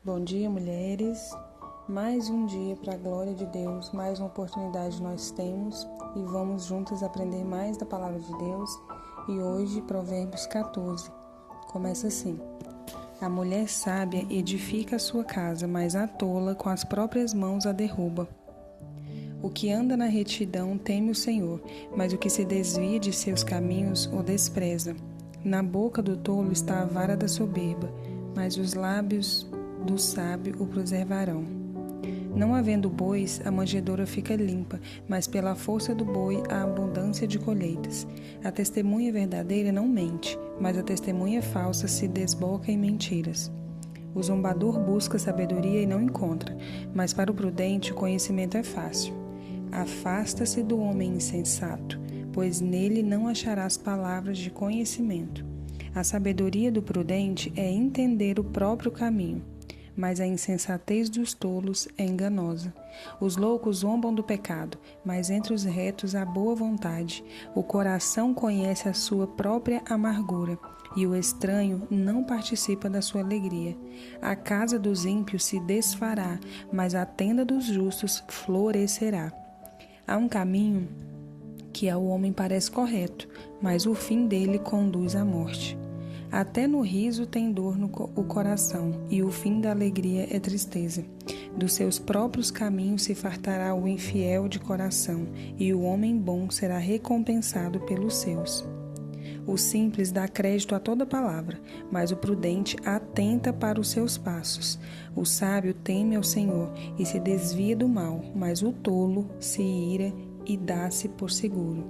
Bom dia, mulheres. Mais um dia para a glória de Deus, mais uma oportunidade nós temos e vamos juntas aprender mais da palavra de Deus. E hoje, Provérbios 14, começa assim: a mulher sábia edifica a sua casa, mas a tola com as próprias mãos a derruba. O que anda na retidão teme o Senhor, mas o que se desvia de seus caminhos o despreza. Na boca do tolo está a vara da soberba, mas os lábios do sábio o preservarão. Não havendo bois, a manjedoura fica limpa, mas pela força do boi há abundância de colheitas. A testemunha verdadeira não mente, mas a testemunha falsa se desboca em mentiras. O zombador busca sabedoria e não encontra, mas para o prudente o conhecimento é fácil. Afasta-se do homem insensato, pois nele não acharás palavras de conhecimento. A sabedoria do prudente é entender o próprio caminho, mas a insensatez dos tolos é enganosa. Os loucos zombam do pecado, mas entre os retos há boa vontade. O coração conhece a sua própria amargura, e o estranho não participa da sua alegria. A casa dos ímpios se desfará, mas a tenda dos justos florescerá. Há um caminho que ao homem parece correto, mas o fim dele conduz à morte. Até no riso tem dor o coração, e o fim da alegria é tristeza. Dos seus próprios caminhos se fartará o infiel de coração, e o homem bom será recompensado pelos seus. O simples dá crédito a toda palavra, mas o prudente atenta para os seus passos. O sábio teme ao Senhor e se desvia do mal, mas o tolo se ira e dá-se por seguro.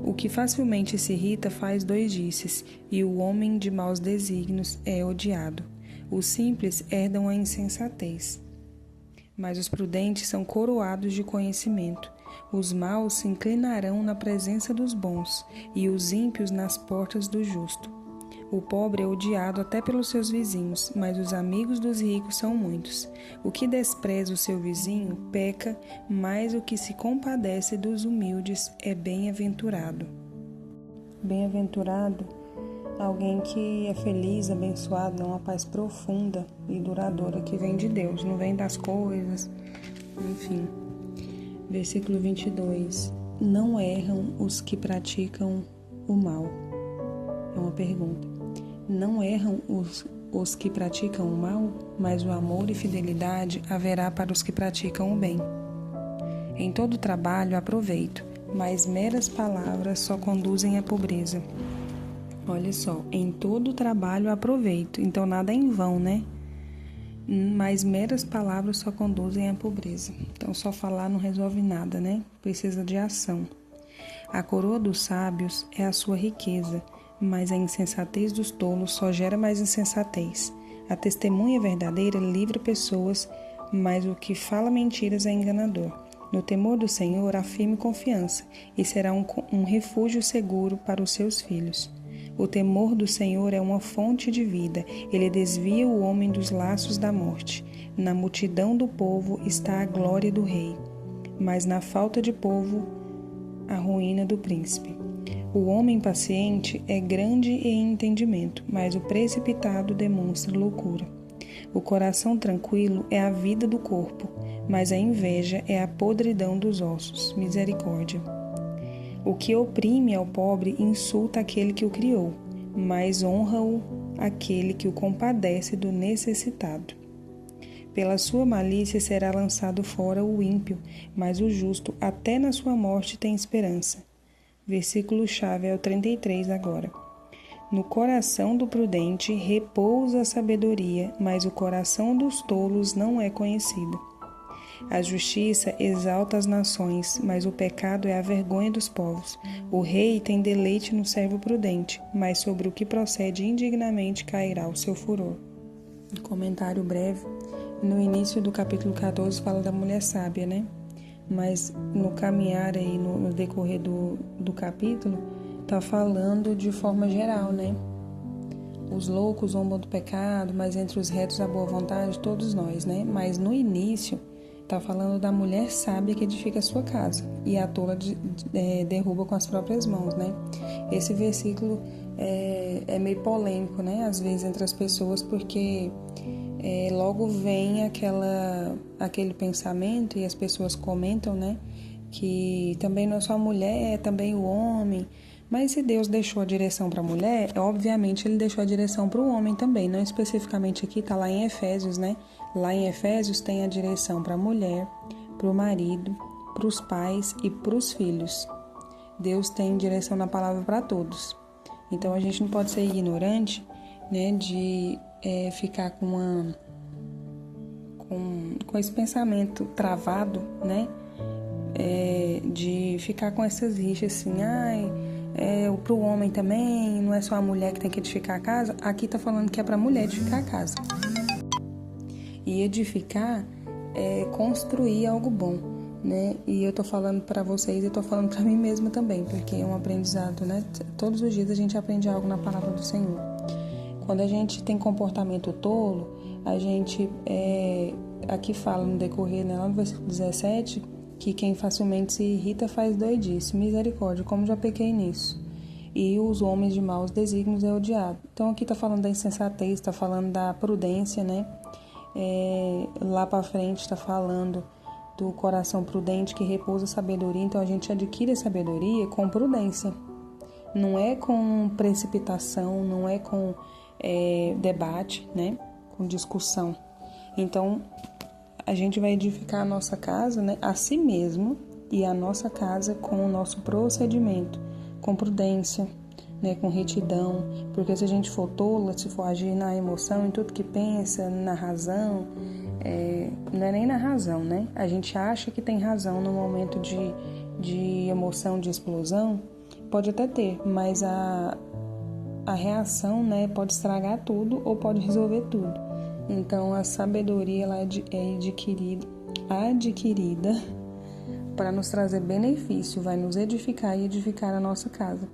O que facilmente se irrita faz doidices, e o homem de maus desígnios é odiado. Os simples herdam a insensatez, mas os prudentes são coroados de conhecimento. Os maus se inclinarão na presença dos bons, e os ímpios nas portas do justo. O pobre é odiado até pelos seus vizinhos, mas os amigos dos ricos são muitos. O que despreza o seu vizinho peca, mas o que se compadece dos humildes é bem-aventurado. Bem-aventurado, alguém que é feliz, abençoado, é uma paz profunda e duradoura que vem de Deus, não vem das coisas, enfim. Versículo 22. Não erram os que praticam o mal. É uma pergunta. Não erram os que praticam o mal, mas o amor e fidelidade haverá para os que praticam o bem. Em todo trabalho há proveito, mas meras palavras só conduzem à pobreza. Olha só, em todo trabalho há proveito, então nada é em vão, né? Mas meras palavras só conduzem à pobreza. Então só falar não resolve nada, né? Precisa de ação. A coroa dos sábios é a sua riqueza, mas a insensatez dos tolos só gera mais insensatez. A testemunha verdadeira livra pessoas, mas o que fala mentiras é enganador. No temor do Senhor há firme confiança, e será um refúgio seguro para os seus filhos. O temor do Senhor é uma fonte de vida, ele desvia o homem dos laços da morte. Na multidão do povo está a glória do rei, mas na falta de povo, a ruína do príncipe. O homem paciente é grande em entendimento, mas o precipitado demonstra loucura. O coração tranquilo é a vida do corpo, mas a inveja é a podridão dos ossos. Misericórdia. O que oprime ao pobre insulta aquele que o criou, mas honra-o aquele que o compadece do necessitado. Pela sua malícia será lançado fora o ímpio, mas o justo até na sua morte tem esperança. Versículo-chave é o 33 agora. No coração do prudente repousa a sabedoria, mas o coração dos tolos não é conhecido. A justiça exalta as nações, mas o pecado é a vergonha dos povos. O rei tem deleite no servo prudente, mas sobre o que procede indignamente cairá o seu furor. Um comentário breve. No início do capítulo 14 fala da mulher sábia, né? Mas no caminhar aí, no decorrer do capítulo, está falando de forma geral, né? Os loucos zombam do pecado, mas entre os retos a boa vontade, todos nós, né? Mas no início, Está falando da mulher sábia que edifica a sua casa e a tola derruba com as próprias mãos, né? Esse versículo é meio polêmico, né? Às vezes entre as pessoas, porque logo vem aquele pensamento e as pessoas comentam, né? Que também não é só a mulher, é também o homem. Mas se Deus deixou a direção para a mulher, obviamente Ele deixou a direção para o homem também. Não especificamente aqui, está lá em Efésios, né? Lá em Efésios tem a direção para a mulher, para o marido, para os pais e para os filhos. Deus tem direção na palavra para todos. Então a gente não pode ser ignorante, né? De ficar com esse pensamento travado, né? De ficar com essas rixas assim, para o homem também, não é só a mulher que tem que edificar a casa. Aqui está falando que é para a mulher edificar a casa. E edificar é construir algo bom, né? E eu estou falando para vocês e estou falando para mim mesma também, porque é um aprendizado, né? Todos os dias a gente aprende algo na palavra do Senhor. Quando a gente tem comportamento tolo, a gente, aqui fala no decorrer, né, lá no versículo 17, que quem facilmente se irrita faz doidice. Misericórdia, como já pequei nisso. E os homens de maus desígnios é odiado. Então aqui está falando da insensatez, está falando da prudência, né? Lá para frente está falando do coração prudente que repousa sabedoria. Então a gente adquire a sabedoria com prudência. Não é com precipitação, não é com debate, né? Com discussão. Então a gente vai edificar a nossa casa, né, a si mesmo e a nossa casa com o nosso procedimento, com prudência, né, com retidão, porque se a gente for tola, se for agir na emoção, em tudo que pensa, na razão, não é nem na razão, né? A gente acha que tem razão no momento de emoção, de explosão, pode até ter, mas a reação, né, pode estragar tudo ou pode resolver tudo. Então, a sabedoria ela é adquirida para nos trazer benefício, vai nos edificar e edificar a nossa casa.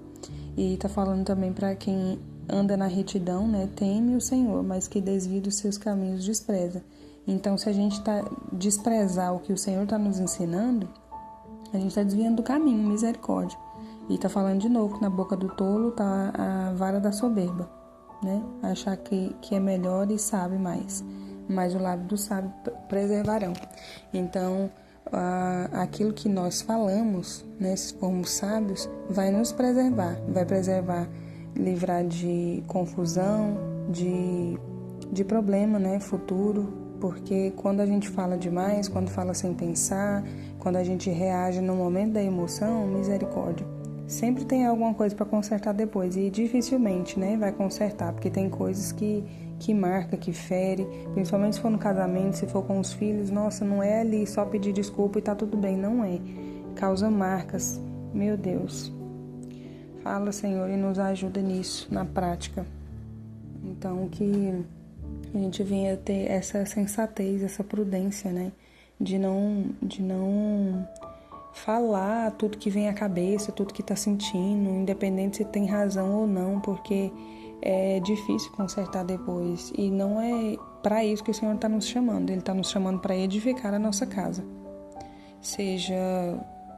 E está falando também para quem anda na retidão, né, teme o Senhor, mas que desvia dos seus caminhos despreza. Então, se a gente desprezar o que o Senhor está nos ensinando, a gente está desviando do caminho, misericórdia. E está falando de novo que na boca do tolo está a vara da soberba, né? Achar que é melhor e sabe mais, mas o lábio do sábio preservarão. Então, aquilo que nós falamos, né, se formos sábios, vai nos preservar, livrar de confusão, de problema, né, futuro, porque quando a gente fala demais, quando fala sem pensar, quando a gente reage no momento da emoção, misericórdia. Sempre tem alguma coisa para consertar depois e dificilmente, né, vai consertar, porque tem coisas que marca, que fere, principalmente se for no casamento, se for com os filhos, nossa, não é ali só pedir desculpa e tá tudo bem, não é. Causa marcas, meu Deus. Fala, Senhor, e nos ajuda nisso, na prática. Então, que a gente venha ter essa sensatez, essa prudência, né, de não falar tudo que vem à cabeça, tudo que está sentindo, independente se tem razão ou não, porque é difícil consertar depois. E não é para isso que o Senhor está nos chamando. Ele está nos chamando para edificar a nossa casa. Seja,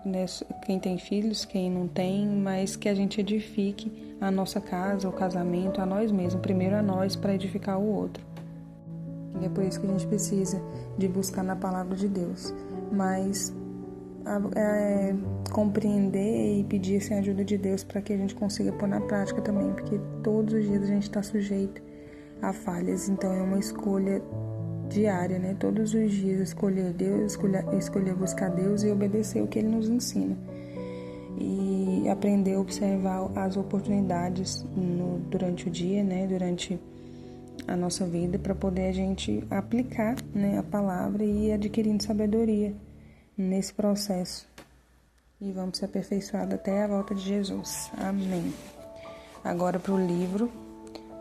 né, quem tem filhos, quem não tem, mas que a gente edifique a nossa casa, o casamento, a nós mesmos. Primeiro a nós para edificar o outro. E é por isso que a gente precisa de buscar na palavra de Deus. Mas compreender e pedir assim, a ajuda de Deus para que a gente consiga pôr na prática também, porque todos os dias a gente está sujeito a falhas, então é uma escolha diária, né? Todos os dias escolher Deus, escolher buscar Deus e obedecer o que Ele nos ensina e aprender a observar as oportunidades durante o dia, né? Durante a nossa vida, para poder a gente aplicar, né, a palavra e ir adquirindo sabedoria nesse processo. E vamos ser aperfeiçoados até a volta de Jesus. Amém. Agora para o livro,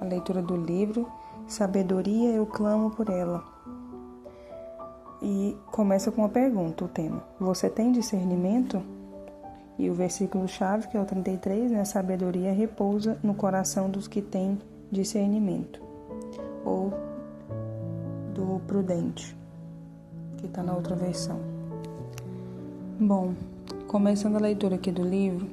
a leitura do livro, Sabedoria, eu clamo por ela. E começa com uma pergunta, o tema. Você tem discernimento? E o versículo-chave, que é o 33, né? Sabedoria repousa no coração dos que têm discernimento. Ou do prudente. que está na outra versão. Bom, começando a leitura aqui do livro,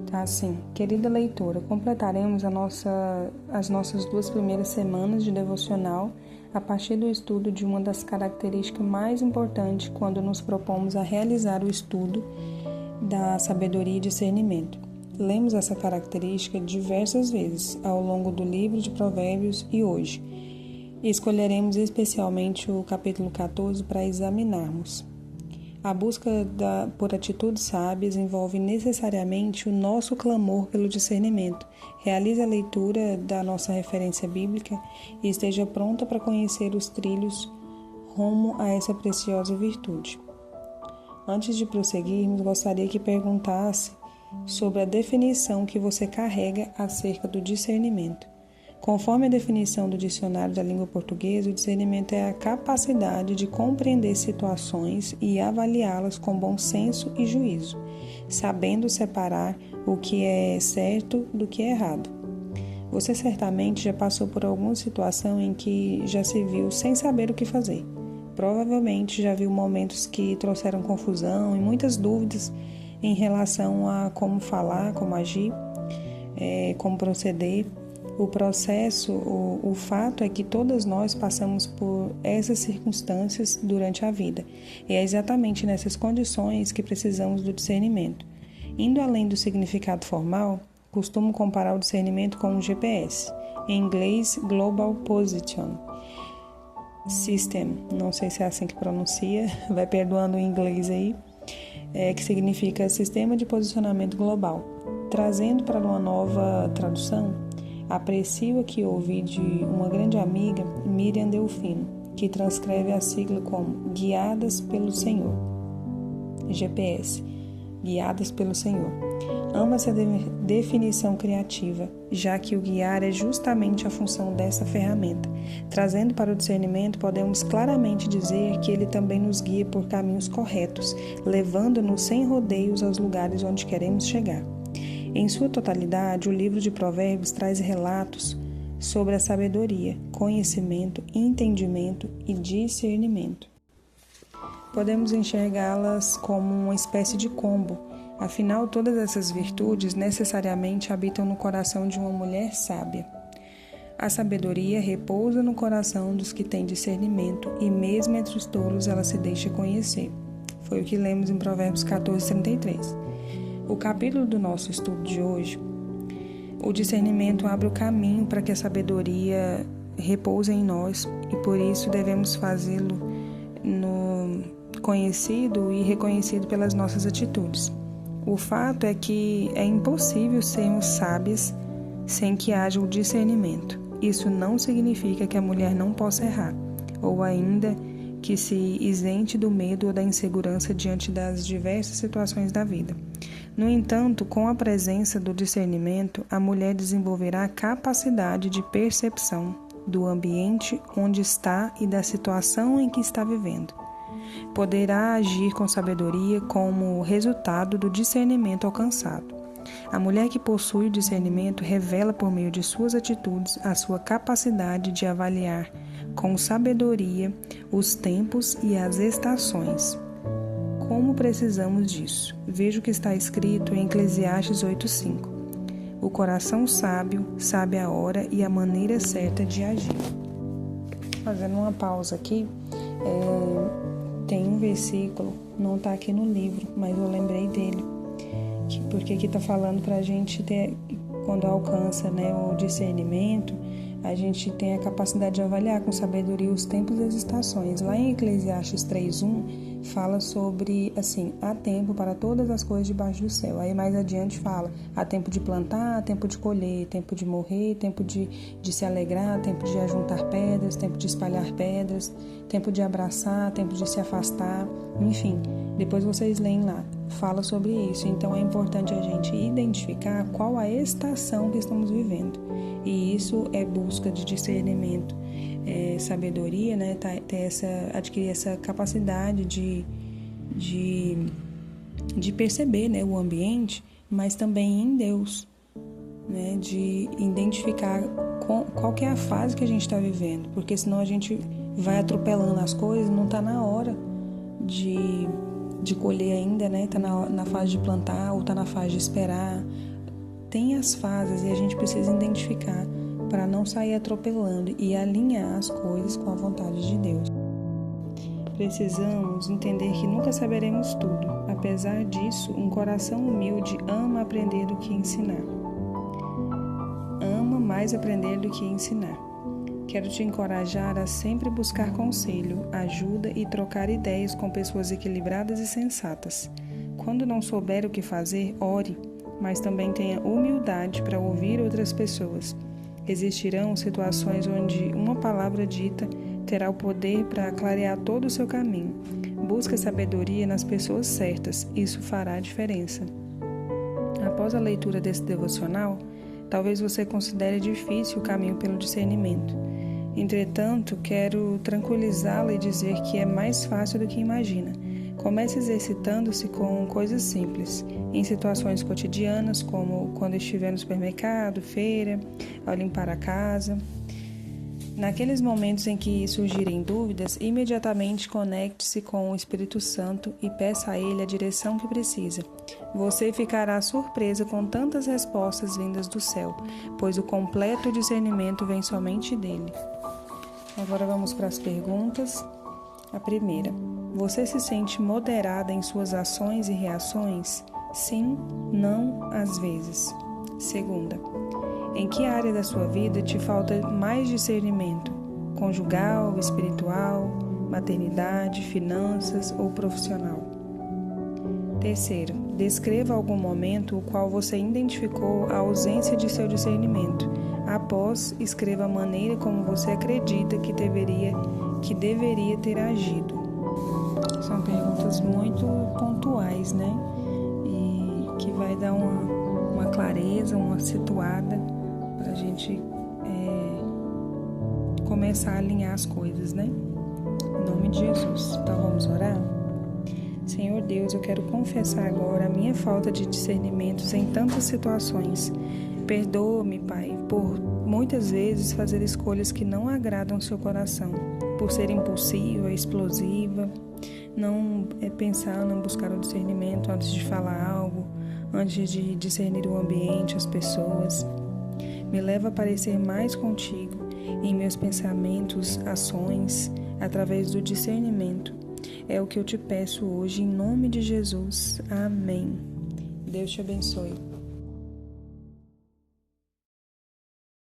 tá assim: querida leitora, completaremos as nossas 2 primeiras semanas de devocional a partir do estudo de uma das características mais importantes quando nos propomos a realizar o estudo da sabedoria e discernimento. Lemos essa característica diversas vezes ao longo do livro de Provérbios e hoje. Escolheremos especialmente o capítulo 14 para examinarmos. A busca por atitudes sábias envolve necessariamente o nosso clamor pelo discernimento. Realize a leitura da nossa referência bíblica e esteja pronta para conhecer os trilhos rumo a essa preciosa virtude. Antes de prosseguirmos, gostaria que perguntasse sobre a definição que você carrega acerca do discernimento. Conforme a definição do Dicionário da Língua Portuguesa, o discernimento é a capacidade de compreender situações e avaliá-las com bom senso e juízo, sabendo separar o que é certo do que é errado. Você certamente já passou por alguma situação em que já se viu sem saber o que fazer. Provavelmente já viu momentos que trouxeram confusão e muitas dúvidas em relação a como falar, como agir, como proceder. O fato é que todas nós passamos por essas circunstâncias durante a vida. E é exatamente nessas condições que precisamos do discernimento. Indo além do significado formal, costumo comparar o discernimento com um GPS, em inglês Global Position System, não sei se é assim que pronuncia, vai perdoando o inglês aí, que significa Sistema de Posicionamento Global. Trazendo para uma nova tradução, aprecio a que ouvi de uma grande amiga, Miriam Delfino, que transcreve a sigla como Guiadas pelo Senhor, GPS, Guiadas pelo Senhor. Amo essa definição criativa, já que o guiar é justamente a função dessa ferramenta. Trazendo para o discernimento, podemos claramente dizer que ele também nos guia por caminhos corretos, levando-nos sem rodeios aos lugares onde queremos chegar. Em sua totalidade, o livro de Provérbios traz relatos sobre a sabedoria, conhecimento, entendimento e discernimento. Podemos enxergá-las como uma espécie de combo. Afinal, todas essas virtudes necessariamente habitam no coração de uma mulher sábia. A sabedoria repousa no coração dos que têm discernimento e mesmo entre os tolos ela se deixa conhecer. Foi o que lemos em Provérbios 14:33. O capítulo do nosso estudo de hoje, o discernimento abre o caminho para que a sabedoria repouse em nós e por isso devemos fazê-lo conhecido e reconhecido pelas nossas atitudes. O fato é que é impossível sermos sábias sem que haja o discernimento. Isso não significa que a mulher não possa errar, ou ainda que se isente do medo ou da insegurança diante das diversas situações da vida. No entanto, com a presença do discernimento, a mulher desenvolverá a capacidade de percepção do ambiente onde está e da situação em que está vivendo. Poderá agir com sabedoria como resultado do discernimento alcançado. A mulher que possui o discernimento revela por meio de suas atitudes a sua capacidade de avaliar com sabedoria os tempos e as estações. Como precisamos disso? Veja o que está escrito em Eclesiastes 8:5. O coração sábio sabe a hora e a maneira certa de agir. Fazendo uma pausa aqui, tem um versículo, não está aqui no livro, mas eu lembrei dele, porque aqui está falando para a gente ter, quando alcança o discernimento, a gente tem a capacidade de avaliar com sabedoria os tempos e as estações. Lá em Eclesiastes 3:1 fala sobre, assim, há tempo para todas as coisas debaixo do céu. Aí mais adiante fala, há tempo de plantar, há tempo de colher, tempo de morrer, tempo de se alegrar, tempo de ajuntar pedras, tempo de espalhar pedras, tempo de abraçar, tempo de se afastar, enfim. Depois vocês leem lá, fala sobre isso. Então é importante a gente identificar qual a estação que estamos vivendo. E isso é busca de discernimento, sabedoria, adquirir essa capacidade de perceber o ambiente, mas também em Deus, de identificar qual que é a fase que a gente está vivendo, porque senão a gente vai atropelando as coisas, não está na hora de colher ainda, né? Está na fase de plantar ou está na fase de esperar. Tem as fases e a gente precisa identificar para não sair atropelando e alinhar as coisas com a vontade de Deus. Precisamos entender que nunca saberemos tudo. Apesar disso, um coração humilde ama aprender do que ensinar. Ama mais aprender do que ensinar. Quero te encorajar a sempre buscar conselho, ajuda e trocar ideias com pessoas equilibradas e sensatas. Quando não souber o que fazer, ore, mas também tenha humildade para ouvir outras pessoas. Existirão situações onde uma palavra dita terá o poder para clarear todo o seu caminho. Busque sabedoria nas pessoas certas, isso fará a diferença. Após a leitura desse devocional, talvez você considere difícil o caminho pelo discernimento. Entretanto, quero tranquilizá-la e dizer que é mais fácil do que imagina. Comece exercitando-se com coisas simples, em situações cotidianas, como quando estiver no supermercado, feira, ao limpar a casa. Naqueles momentos em que surgirem dúvidas, imediatamente conecte-se com o Espírito Santo e peça a Ele a direção que precisa. Você ficará surpresa com tantas respostas vindas do céu, pois o completo discernimento vem somente dele. Agora vamos para as perguntas. A primeira: você se sente moderada em suas ações e reações? Sim, não, às vezes. Segunda: em que área da sua vida te falta mais discernimento? Conjugal, espiritual, maternidade, finanças ou profissional? Terceiro: descreva algum momento o qual você identificou a ausência de seu discernimento. Após, escreva a maneira como você acredita que deveria ter agido. São perguntas muito pontuais, né? E que vai dar uma clareza, uma situada para a gente começar a alinhar as coisas, né? Em nome de Jesus. Então vamos orar? Senhor Deus, eu quero confessar agora a minha falta de discernimentos em tantas situações. Perdoa-me, Pai, por muitas vezes fazer escolhas que não agradam seu coração, por ser impulsiva, explosiva, não pensar, não buscar o discernimento antes de falar algo, antes de discernir o ambiente, as pessoas. Me leva a parecer mais contigo em meus pensamentos, ações, através do discernimento. É o que eu te peço hoje, em nome de Jesus. Amém. Deus te abençoe.